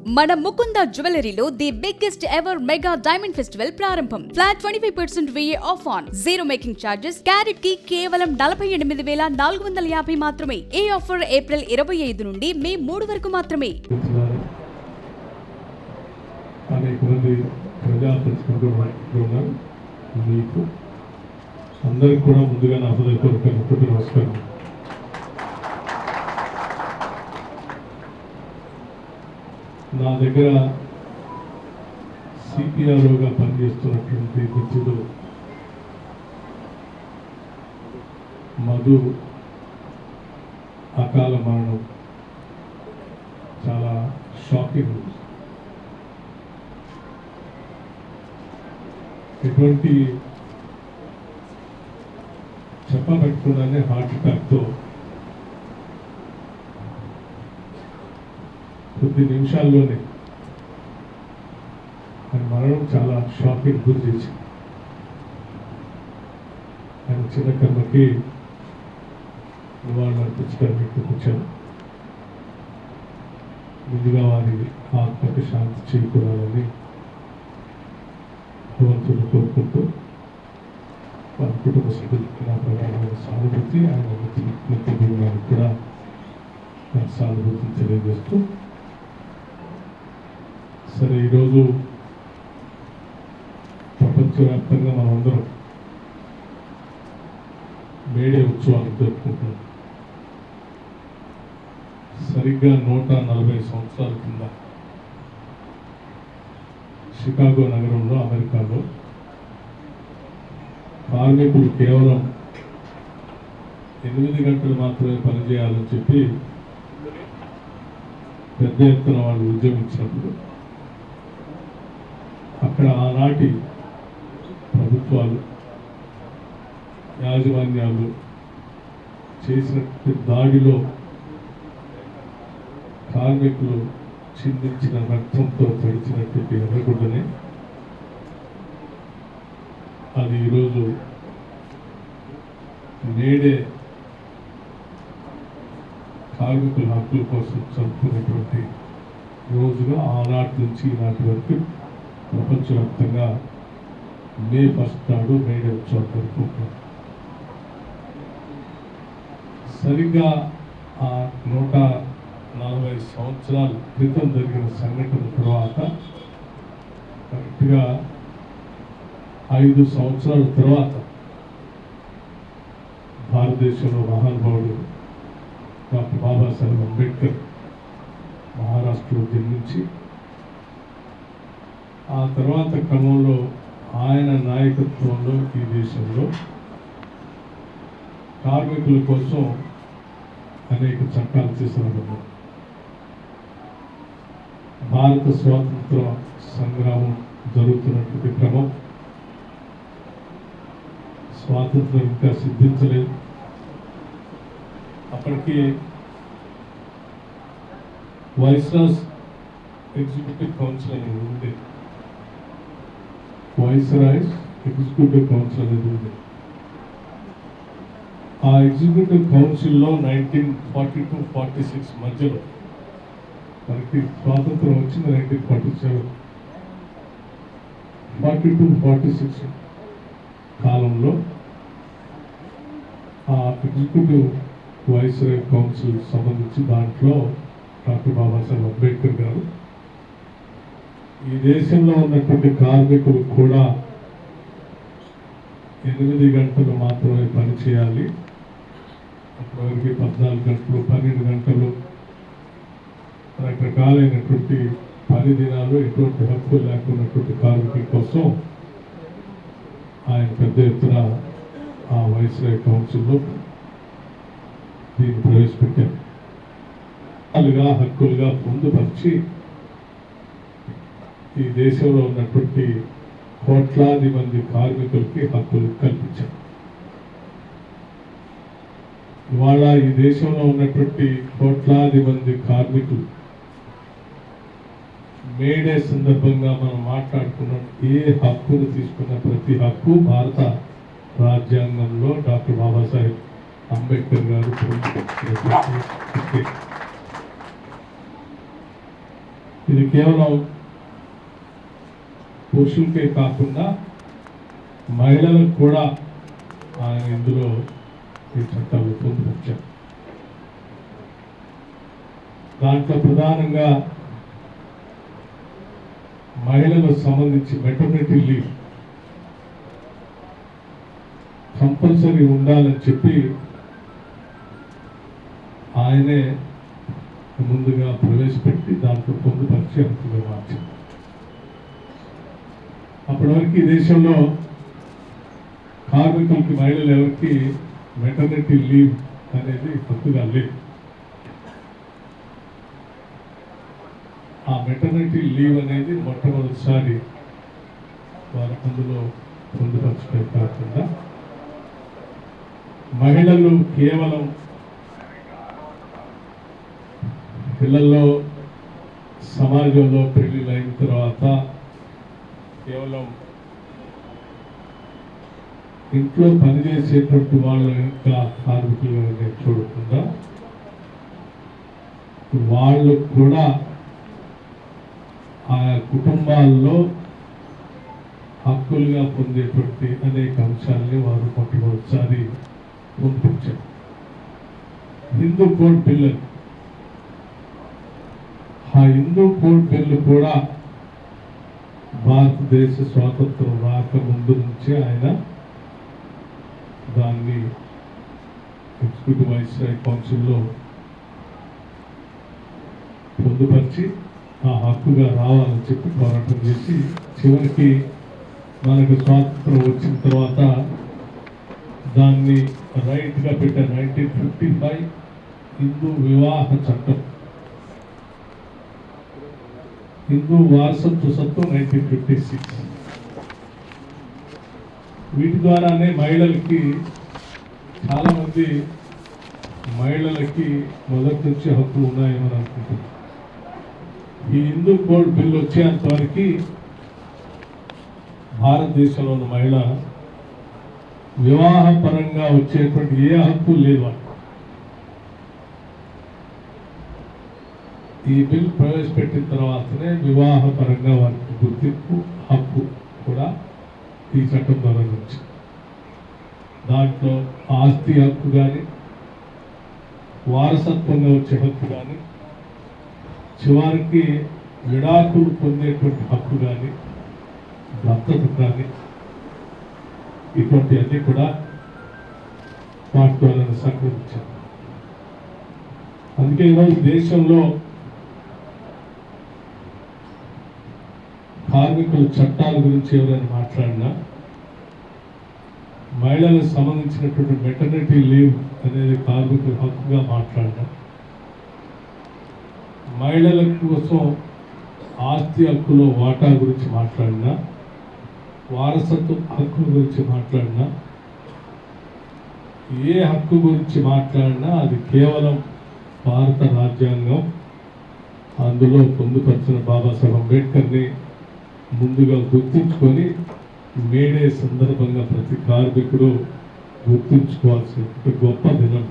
మన ముకుంద జ్యువెలరీలో the biggest ever mega diamond festival ప్రారంభం. Flat 25% VA off on zero making charges. Carat కి కేవలం 48,450 మాత్రమే. ఈ ఆఫర్ ఏప్రిల్ 25 నుండి మే 3 వరకు మాత్రమే. అందరికి కూడా ముందుగా నా హృదయపూర్వక నమస్కారం. నా దగ్గర సిపిఆర్ఓగా పనిచేస్తున్నటువంటి మిత్రుడు మధు అకాల మరణం చాలా షాకింగ్. ఎటువంటి చెప్పబెట్టుకున్నానే హార్ట్ అటాక్తో కొద్ది నిమిషాల్లోనే ఆయన మరణం చాలా షాకింగ్ గురి చేసింది. ఆయన చిన్న కర్మకి నివాళులు అర్పించడానికి వచ్చాను. ముందుగా వారి ఆత్మకి శాంతి చేకూరాలని భగవంతుడు కోరుకుంటూ వారి కుటుంబ సభ్యులకి నా ప్రధానమైన సానుభూతి, ఆయన మిత్ర బృందానికి కూడా నా సానుభూతిని తెలియజేస్తూ, సరే ఈరోజు ప్రపంచవ్యాప్తంగా మనమందరం మేడే ఉత్సవాలు జరుపుకుంటున్నాం. సరిగ్గా 140 సంవత్సరాల కింద షికాగో నగరంలో అమెరికాలో కార్మికులు కేవలం 8 గంటలు మాత్రమే పనిచేయాలని చెప్పి పెద్ద ఎత్తున వాళ్ళు ఉద్యమించినప్పుడు అక్కడ ఆనాటి ప్రభుత్వాలు, యాజమాన్యాలు చేసినటువంటి దాడిలో కార్మికులు చిందించిన రక్తంతో తడిచినటువంటి ఎర్రగుడ్డనే అది ఈరోజు నేడే కార్మికుల హక్కుల కోసం జరుపుకునేటువంటి రోజుగా ఆనాటి నుంచి ఈనాటి వరకు ప్రపంచవ్యాప్తంగా మే 1 నాడు మేడే ఉత్సవం జరుపుకుంటున్నాం. సరిగ్గా ఆ 140 సంవత్సరాల క్రితం జరిగిన సంఘటన తర్వాత కరెక్ట్గా 5 సంవత్సరాల తర్వాత భారతదేశంలో మహానుభావుడు డాక్టర్ బాబాసాహెబ్ అంబేద్కర్ మహారాష్ట్రలో జన్మించి ఆ తర్వాత క్రమంలో ఆయన నాయకత్వంలో ఈ దేశంలో కార్మికుల కోసం అనేక చట్టాలు తీసుకురాబడ్డారు. భారత స్వాతంత్ర సంగ్రామం జరుగుతున్నటువంటి క్రమం, స్వాతంత్రం ఇంకా సిద్ధించలేదు. అప్పటికి వైస్రాస్ ఎగ్జిక్యూటివ్ కౌన్సిల్ అనేది ఉంది. వైస్రాయ్స్ ఎగ్జిక్యూటివ్ కౌన్సిల్ అనేది ఉంది. ఆ ఎగ్జిక్యూటివ్ కౌన్సిల్లో 1942-46 మధ్యలో, మనకి స్వాతంత్రం వచ్చింది 1947, 42-46 కాలంలో ఆ ఎగ్జిక్యూటివ్ వైస్రాయ్ కౌన్సిల్ సంబంధించి దాంట్లో డాక్టర్ బాబాసాహెబ్ అంబేద్కర్ గారు ఈ దేశంలో ఉన్నటువంటి కార్మికులు కూడా 8 గంటలు మాత్రమే పని చేయాలి, అప్పటివరకు 14 గంటలు, 12 గంటలు, రకరకాలైనటువంటి పని దినాలు, ఎటువంటి హక్కు లేకున్నటువంటి కార్మికుల కోసం ఆయన పెద్ద ఎత్తున ఆ వైస్రాయ్ కౌన్సిల్లో దీన్ని ప్రవేశపెట్టారు. హక్కులుగా పొందుపరిచి ఈ దేశంలో ఉన్నటువంటి కోట్లాది మంది కార్మికులకి హక్కులు కల్పించారు. ఇవాళ ఈ దేశంలో ఉన్నటువంటి కోట్లాది మంది కార్మికులు మేడే సందర్భంగా మనం మాట్లాడుకున్న ఏ హక్కును తీసుకున్న ప్రతి హక్కు భారత రాజ్యాంగంలో డాక్టర్ బాబాసాహెబ్ అంబేద్కర్ గారు. ఇది కేవలం పురుషులకే కాకుండా మహిళలకు కూడా ఆయన ఇందులో ఈ చట్టాలు పొందుపరిచారు. దాంట్లో ప్రధానంగా మహిళలకు సంబంధించి మెటర్నిటీ లీవ్ కంపల్సరీ ఉండాలని చెప్పి ఆయనే ముందుగా ప్రవేశపెట్టి దాంట్లో పొందుపరిచి హక్కుగా మార్చారు. అప్పటి వరకు ఈ దేశంలో కార్మికులకి మహిళలు ఎవరికి మెటర్నిటీ లీవ్ అనేది హక్కుగా లేదు. ఆ మెటర్నిటీ లీవ్ అనేది మొట్టమొదటిసారి వారు అందులో పొందుపరచడం కాకుండా మహిళలు కేవలం పిల్లల్లో సమాజంలో పెళ్లిళ్ళు అయిన తర్వాత కేవలం ఇంట్లో పనిచేసేటువంటి వాళ్ళు ఇంకా కార్మికులుగా చూడకుండా వాళ్ళు కూడా ఆ కుటుంబాల్లో హక్కులుగా పొందేటువంటి అనేక అంశాలని వారు మొట్టమొదటిసారి పొందుపరిచారు. హిందూ కోడ్ బిల్లు, ఆ హిందూ కోడ్ బిల్లు కూడా భారతదేశ స్వాతంత్రం రాకముందు నుంచి ఆయన దాన్ని ఎగ్జిక్యూటివ్ వైస్రాయ్ కౌన్సిల్లో పొందుపరిచి ఆ హక్కుగా రావాలని చెప్పి పోరాటం చేసి చివరికి మనకు స్వాతంత్రం వచ్చిన తర్వాత దాన్ని రైట్గా పెట్టారు. 1955 హిందూ వివాహ చట్టం, హిందూ వారసత్వ చట్టం 1956. వీటి ద్వారానే మహిళలకి చాలామంది మహిళలకి మొదటి నుంచి హక్కులు ఉన్నాయేమో అనుకుంటున్నారు. ఈ హిందూ కోడ్ బిల్లు వచ్చేంతవరకు భారతదేశంలో ఉన్న మహిళ వివాహపరంగా వచ్చేటువంటి ఏ హక్కు లేదు. ఈ బిల్ ప్రవేశపెట్టిన తర్వాతనే వివాహపరంగా వారికి గుర్తింపు హక్కు కూడా ఈ చట్టం ద్వారా వచ్చింది. దాంట్లో ఆస్తి హక్కు కానీ, వారసత్వంగా వచ్చే హక్కు కానీ, చివరికి విడాకులు పొందేటువంటి హక్కు కానీ, దత్తత కానీ, ఇటువంటి అన్నీ కూడా వాటి ద్వారా సంక్రమించారు. అందుకే ఈరోజు దేశంలో కార్మికుల చట్టాల గురించి ఎవరైనా మాట్లాడినా, మహిళలకు సంబంధించినటువంటి మెటర్నిటీ లీవ్ అనేది కార్మికుల హక్కుగా మాట్లాడినా, మహిళల కోసం ఆస్తి హక్కులో వాటా గురించి మాట్లాడినా, వారసత్వ హక్కు గురించి మాట్లాడినా, ఏ హక్కు గురించి మాట్లాడినా అది కేవలం భారత రాజ్యాంగం అందులో పొందుపరిచిన బాబాసాహెబ్ అంబేద్కర్ని ముందుగా గుర్తించుకొని మేడే సందర్భంగా ప్రతి కార్మికుడు గుర్తుంచుకోవాల్సిన గొప్ప దినం.